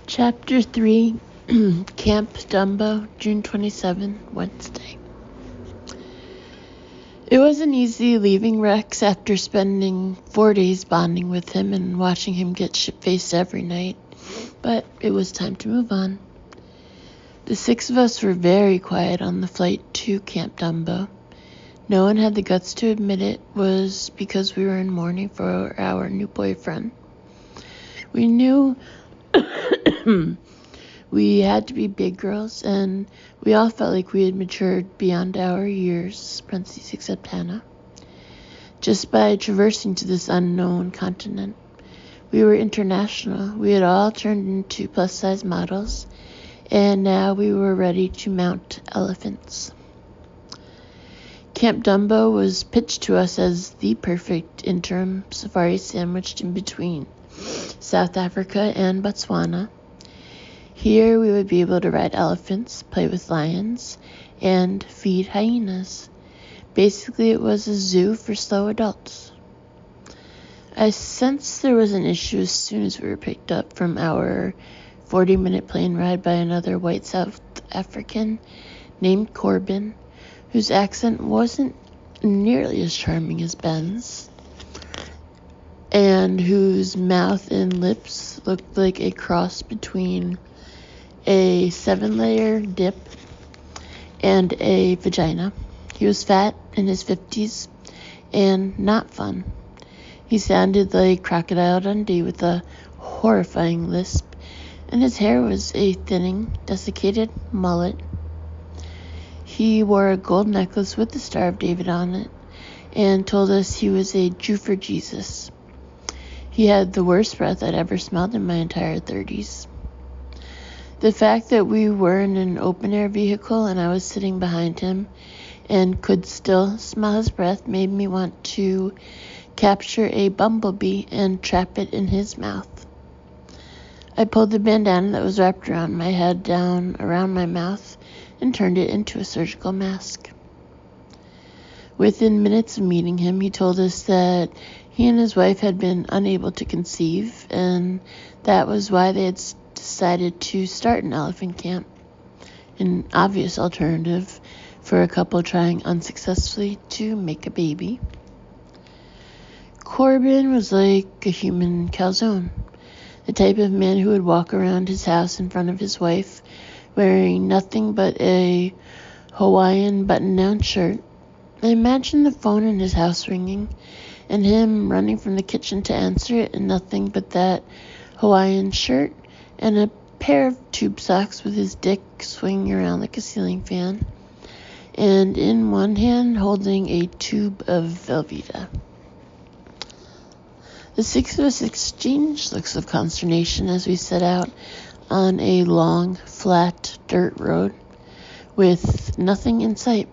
Chapter 3, Camp Dumbo, June 27, Wednesday. It wasn't easy leaving Rex after spending 4 days bonding with him and watching him get shit-faced every night, but it was time to move on. The 6 of us were very quiet on the flight to Camp Dumbo. No one had the guts to admit it was because we were in mourning for our new boyfriend. We knew we had to be big girls, and we all felt like we had matured beyond our years, parentheses except Hannah, just by traversing to this unknown continent. We were international. We had all turned into plus-size models, and now we were ready to mount elephants. Camp Dumbo was pitched to us as the perfect interim safari sandwiched in between South Africa and Botswana. Here we would be able to ride elephants, play with lions, and feed hyenas. Basically, it was a zoo for slow adults. I sensed there was an issue as soon as we were picked up from our 40-minute plane ride by another white South African named Corbin, whose accent wasn't nearly as charming as Ben's, and whose mouth and lips looked like a cross between a 7-layer dip and a vagina. He was fat, in his 50s, and not fun. He sounded like Crocodile Dundee with a horrifying lisp, and his hair was a thinning, desiccated mullet. He wore a gold necklace with the Star of David on it, and told us he was a Jew for Jesus. He had the worst breath I'd ever smelled in my entire 30s. The fact that we were in an open-air vehicle and I was sitting behind him and could still smell his breath made me want to capture a bumblebee and trap it in his mouth. I pulled the bandana that was wrapped around my head down around my mouth and turned it into a surgical mask. Within minutes of meeting him, he told us that he and his wife had been unable to conceive, and that was why they had decided to start an elephant camp, an obvious alternative for a couple trying unsuccessfully to make a baby. Corbin was like a human calzone, the type of man who would walk around his house in front of his wife wearing nothing but a Hawaiian button-down shirt. I imagined the phone in his house ringing and him running from the kitchen to answer it in nothing but that Hawaiian shirt and a pair of tube socks with his dick swinging around like a ceiling fan, and in one hand holding a tube of Velveeta. The 6 of us exchanged looks of consternation as we set out on a long, flat dirt road with nothing in sight.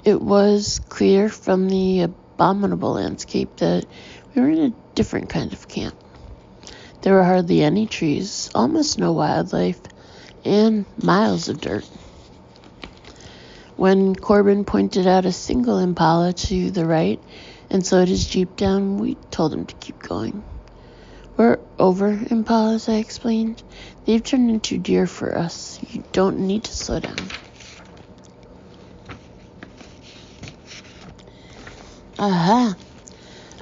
It was clear from the abominable landscape that we were in a different kind of camp. There were hardly any trees, almost no wildlife, and miles of dirt. When Corbin pointed out a single impala to the right and slowed his Jeep down, we told him to keep going. We're over impalas, I explained. They've turned into deer for us. You don't need to slow down. Aha!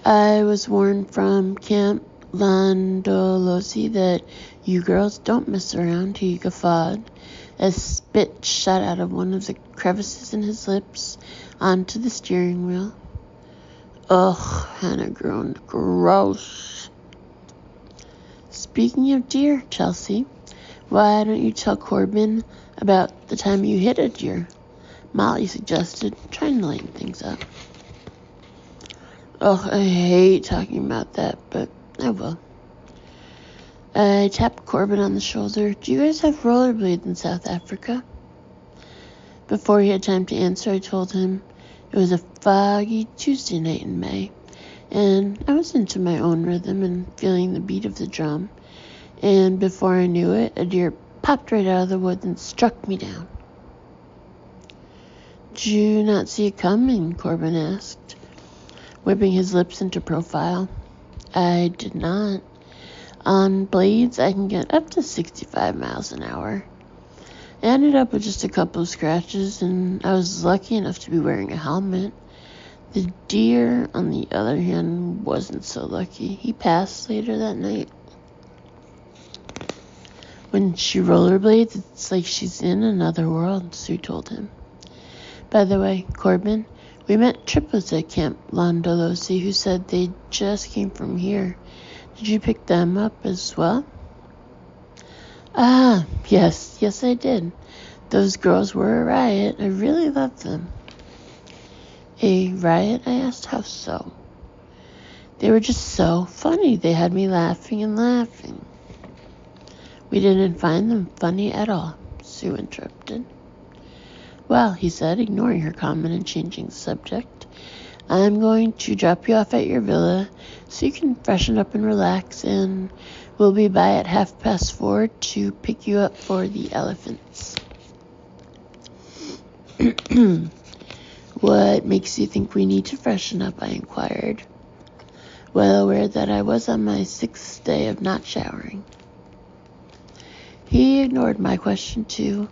I was warned from Camp Landolosi that you girls don't mess around, he guffawed, as spit shot out of one of the crevices in his lips onto the steering wheel. Ugh, Hannah groaned. Gross. Speaking of deer, Chelsea, why don't you tell Corbin about the time you hit a deer? Molly suggested, trying to lighten things up. Ugh, I hate talking about that, but I will. I tapped Corbin on the shoulder. Do you guys have rollerblades in South Africa? Before he had time to answer, I told him it was a foggy Tuesday night in May, and I was into my own rhythm and feeling the beat of the drum, and before I knew it, a deer popped right out of the woods and struck me down. Did you not see it coming? Corbin asked, whipping his lips into profile. I did not. On blades, I can get up to 65 miles an hour. I ended up with just a couple of scratches, and I was lucky enough to be wearing a helmet. The deer, on the other hand, wasn't so lucky. He passed later that night. When she rollerblades, it's like she's in another world, Sue told him. By the way, Corbin, we met triplets at Camp Landolosi who said they just came from here. Did you pick them up as well? Ah, yes I did. Those girls were a riot. I really loved them. A riot? I asked. How so? They were just so funny. They had me laughing and laughing. We didn't find them funny at all, Sue interrupted. Well, he said, ignoring her comment and changing the subject, I'm going to drop you off at your villa so you can freshen up and relax, and we'll be by at 4:30 to pick you up for the elephants. What makes you think we need to freshen up? I inquired, well aware that I was on my 6th day of not showering. He ignored my question too,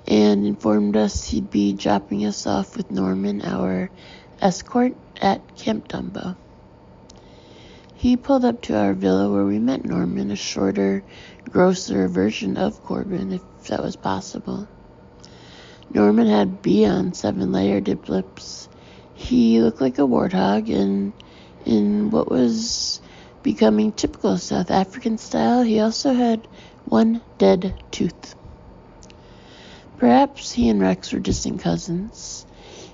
and informed us he'd be dropping us off with Norman, our escort, at Camp Dumbo. He pulled up to our villa where we met Norman, a shorter, grosser version of Corbin, if that was possible. Norman had beyond 7-layer dip lips. He looked like a warthog, and in what was becoming typical South African style, he also had one dead tooth. Perhaps he and Rex were distant cousins.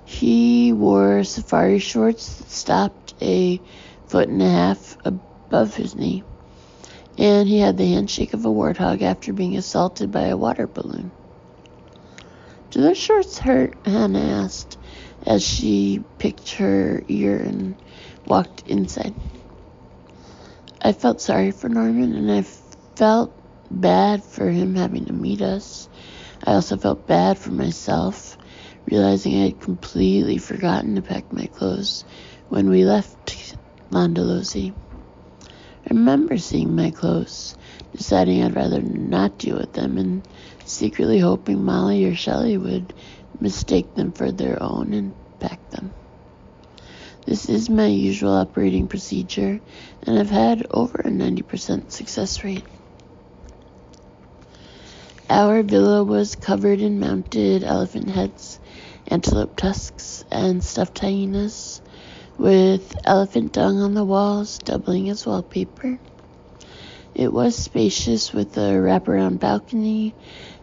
He wore safari shorts that stopped 1.5 feet above his knee, and he had the handshake of a warthog after being assaulted by a water balloon. Do those shorts hurt? Hannah asked as she picked her ear and walked inside. I felt sorry for Norman, and I felt bad for him having to meet us. I also felt bad for myself, realizing I had completely forgotten to pack my clothes when we left Landolosi. I remember seeing my clothes, deciding I'd rather not deal with them, and secretly hoping Molly or Shelley would mistake them for their own and pack them. This is my usual operating procedure, and I've had over a 90% success rate. Our villa was covered in mounted elephant heads, antelope tusks, and stuffed hyenas, with elephant dung on the walls, doubling as wallpaper. It was spacious with a wraparound balcony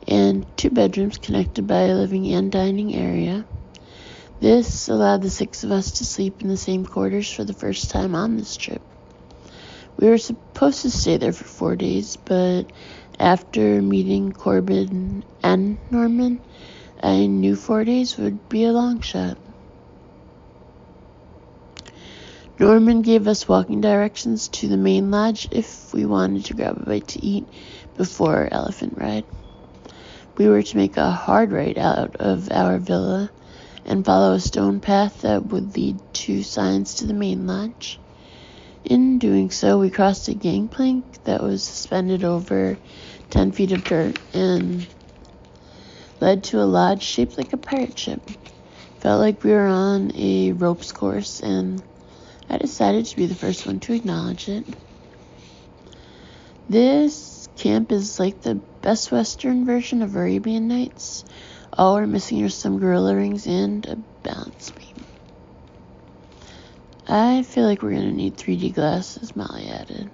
and 2 bedrooms connected by a living and dining area. This allowed the 6 of us to sleep in the same quarters for the first time on this trip. We were supposed to stay there for 4 days, but after meeting Corbin and Norman, I knew 4 days would be a long shot. Norman gave us walking directions to the main lodge if we wanted to grab a bite to eat before our elephant ride. We were to make a hard right out of our villa and follow a stone path that would lead 2 signs to the main lodge. In doing so, we crossed a gangplank that was suspended over 10 feet of dirt and led to a lodge shaped like a pirate ship. Felt like we were on a ropes course, and I decided to be the first one to acknowledge it. This camp is like the Best Western version of Arabian Nights. All we're missing are some gorilla rings and a balance beam. I feel like we're going to need 3D glasses, Molly added.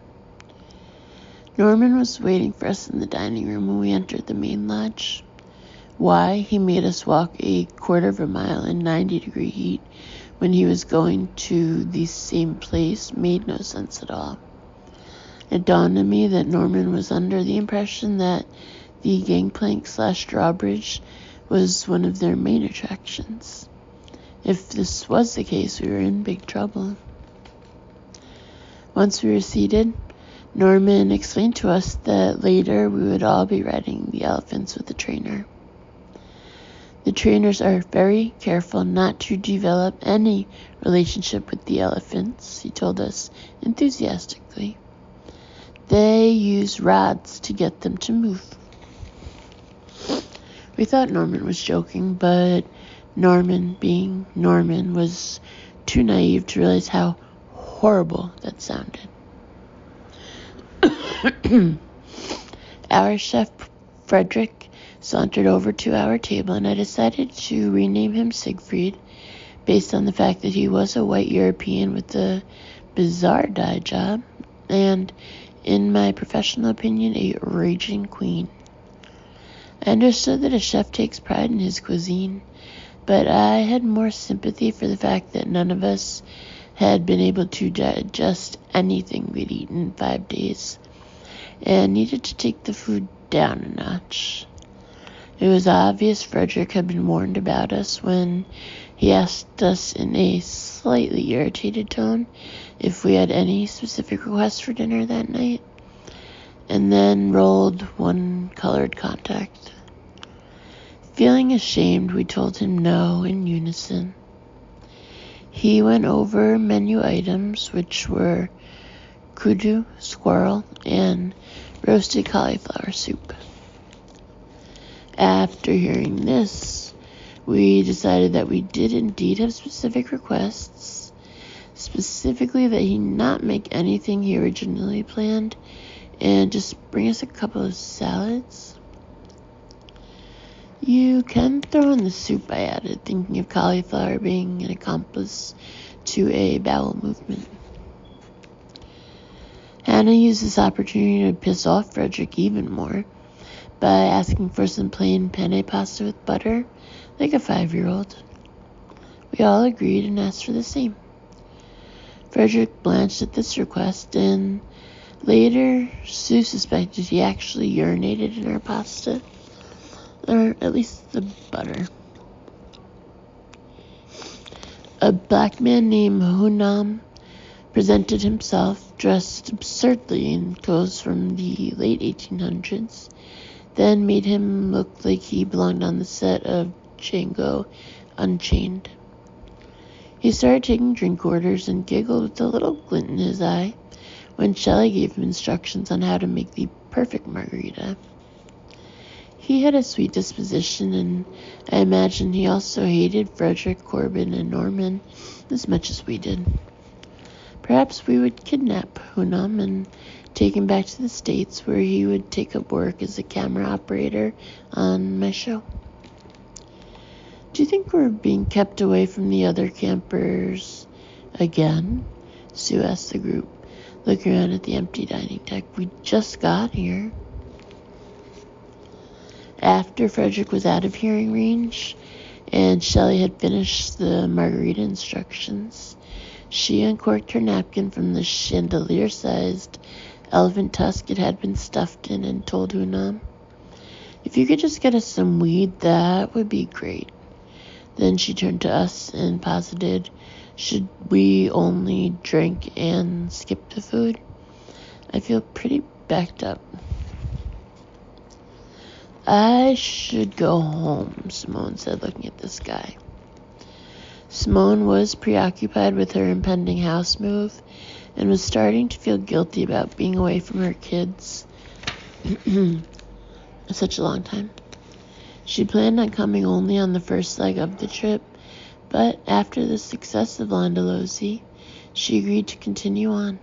Norman was waiting for us in the dining room when we entered the main lodge. Why he made us walk 1/4 mile in 90-degree heat when he was going to the same place made no sense at all. It dawned on me that Norman was under the impression that the gangplank/drawbridge was one of their main attractions. If this was the case, we were in big trouble. Once we were seated, Norman explained to us that later we would all be riding the elephants with a trainer. The trainers are very careful not to develop any relationship with the elephants, he told us enthusiastically. They used rods to get them to move. We thought Norman was joking, but Norman, being Norman, was too naive to realize how horrible that sounded. Our chef, Frederick, sauntered over to our table, and I decided to rename him Siegfried, based on the fact that he was a white European with a bizarre dye job, and, in my professional opinion, a raging queen. I understood that a chef takes pride in his cuisine, but I had more sympathy for the fact that none of us had been able to digest anything we'd eaten in 5 days, and needed to take the food down a notch. It was obvious Frederick had been warned about us when he asked us in a slightly irritated tone if we had any specific requests for dinner that night, and then rolled one colored contact. Feeling ashamed, we told him no in unison. He went over menu items, which were kudu, squirrel, and roasted cauliflower soup. After hearing this, we decided that we did indeed have specific requests, specifically that he not make anything he originally planned and just bring us a couple of salads. You can throw in the soup, I added, thinking of cauliflower being an accomplice to a bowel movement. Hannah used this opportunity to piss off Frederick even more by asking for some plain penne pasta with butter, like a 5-year-old. We all agreed and asked for the same. Frederick blanched at this request, and later Sue suspected he actually urinated in our pasta, or at least the butter. A black man named Hunam presented himself, dressed absurdly in clothes from the late 1800s, then made him look like he belonged on the set of Django Unchained. He started taking drink orders and giggled with a little glint in his eye when Shelley gave him instructions on how to make the perfect margarita. He had a sweet disposition, and I imagine he also hated Frederick, Corbin, and Norman as much as we did. Perhaps we would kidnap Hunam and take him back to the States, where he would take up work as a camera operator on my show. Do you think we're being kept away from the other campers again? Sue asked the group, looking around at the empty dining deck. We just got here. After Frederick was out of hearing range and Shelley had finished the margarita instructions, she uncorked her napkin from the chandelier-sized elephant tusk it had been stuffed in and told Hunam, "If you could just get us some weed, that would be great." Then she turned to us and posited, "Should we only drink and skip the food? I feel pretty backed up." "I should go home," Simone said, looking at the sky. Simone was preoccupied with her impending house move and was starting to feel guilty about being away from her kids such a long time. She planned on coming only on the first leg of the trip, but after the success of Landalosi, she agreed to continue on.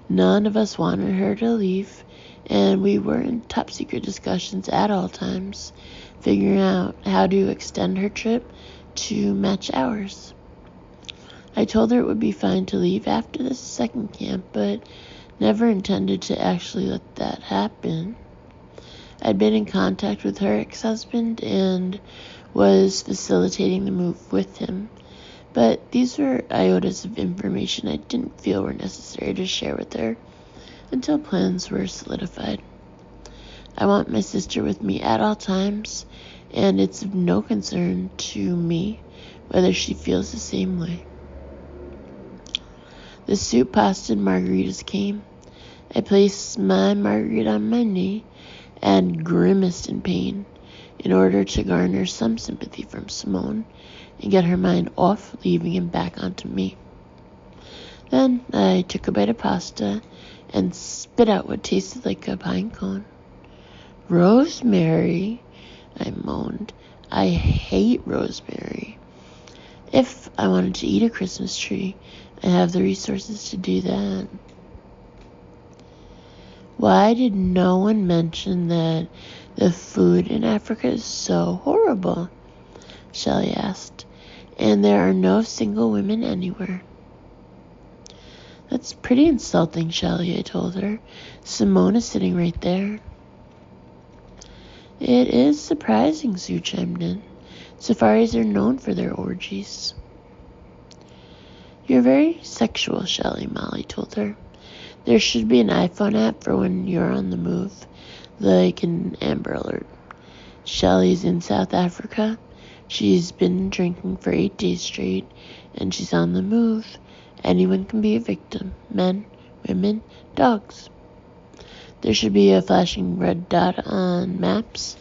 None of us wanted her to leave, and we were in top-secret discussions at all times, figuring out how to extend her trip to match ours. I told her it would be fine to leave after the second camp, but never intended to actually let that happen. I'd been in contact with her ex-husband and was facilitating the move with him, but these were iotas of information I didn't feel were necessary to share with her until plans were solidified. I want my sister with me at all times, and it's of no concern to me whether she feels the same way. The soup, pasta, and margaritas came. I placed my margarita on my knee and grimaced in pain in order to garner some sympathy from Simone and get her mind off leaving and back onto me. Then I took a bite of pasta and spit out what tasted like a pine cone. Rosemary, I moaned. I hate rosemary. If I wanted to eat a Christmas tree, I have the resources to do that. Why did no one mention that the food in Africa is so horrible? Shelley asked. And there are no single women anywhere. That's pretty insulting, Shelley, I told her. Simone is sitting right there. It is surprising, Sue chimed in. Safaris are known for their orgies. You're very sexual, Shelley, Molly told her. There should be an iPhone app for when you're on the move, like an Amber Alert. Shelley's in South Africa. She's been drinking for 8 days straight, and she's on the move. Anyone can be a victim. Men, women, dogs. There should be a flashing red dot on maps,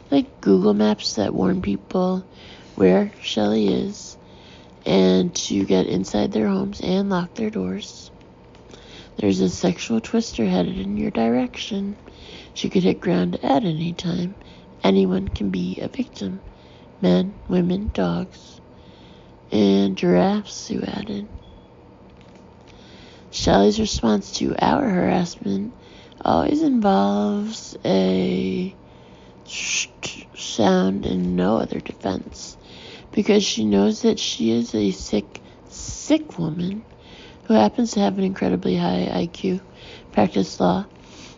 like Google Maps that warn people where Shelley is, and to get inside their homes and lock their doors. There's a sexual twister headed in your direction. She could hit ground at any time. Anyone can be a victim. Men, women, dogs. And giraffes, Sue added. Shelley's response to our harassment always involves a sound and no other defense, because she knows that she is a sick woman who happens to have an incredibly high IQ, practice law,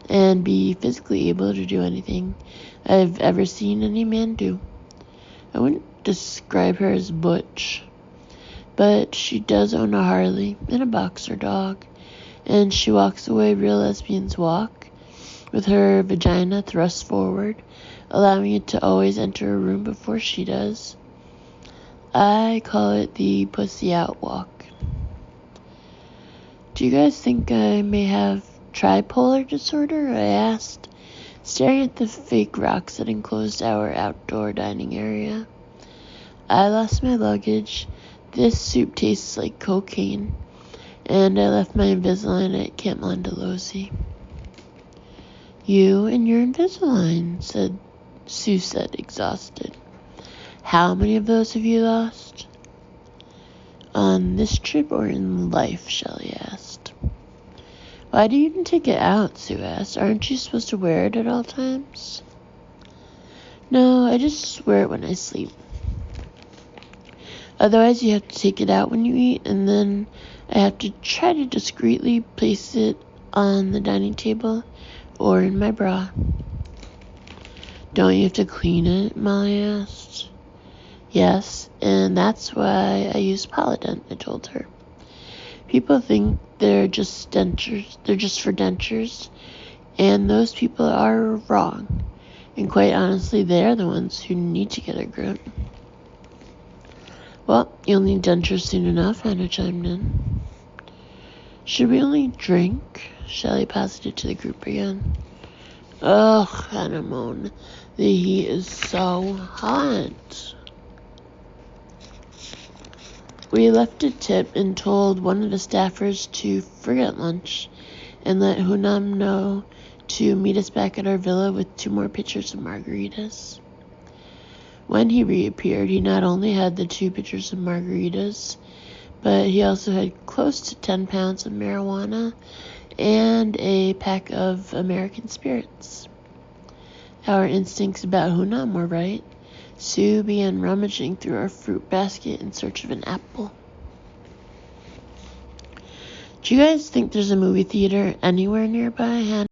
and be physically able to do anything I've ever seen any man do. I wouldn't describe her as butch, but she does own a Harley and a boxer dog, and she walks the way real lesbians walk, with her vagina thrust forward, allowing it to always enter a room before she does. I call it the pussy out walk. Do you guys think I may have tripolar disorder? I asked, staring at the fake rocks that enclosed our outdoor dining area. I lost my luggage. This soup tastes like cocaine. And I left my Invisalign at Camp Landalosi. You and your Invisalign, Sue said, exhausted. How many of those have you lost? On this trip or in life, Shelley asked. Why do you even take it out? Sue asked. Aren't you supposed to wear it at all times? No, I just wear it when I sleep. Otherwise, you have to take it out when you eat, and then I have to try to discreetly place it on the dining table or in my bra. Don't you have to clean it? Molly asked. Yes, and that's why I use Polydent, I told her. People think they're just dentures. They're just for dentures, and those people are wrong. And quite honestly, they're the ones who need to get a grip. Well, you'll need dentures soon enough, Hannah chimed in. Should we only drink? Shelley passed it to the group again. Ugh, Hannah moaned. The heat is so hot. We left a tip and told one of the staffers to forget lunch and let Hunam know to meet us back at our villa with 2 more pitchers of margaritas. When he reappeared, he not only had the 2 pitchers of margaritas, but he also had close to 10 pounds of marijuana and a pack of American spirits. Our instincts about Hunam were right. Sue began rummaging through our fruit basket in search of an apple. Do you guys think there's a movie theater anywhere nearby, Hannah?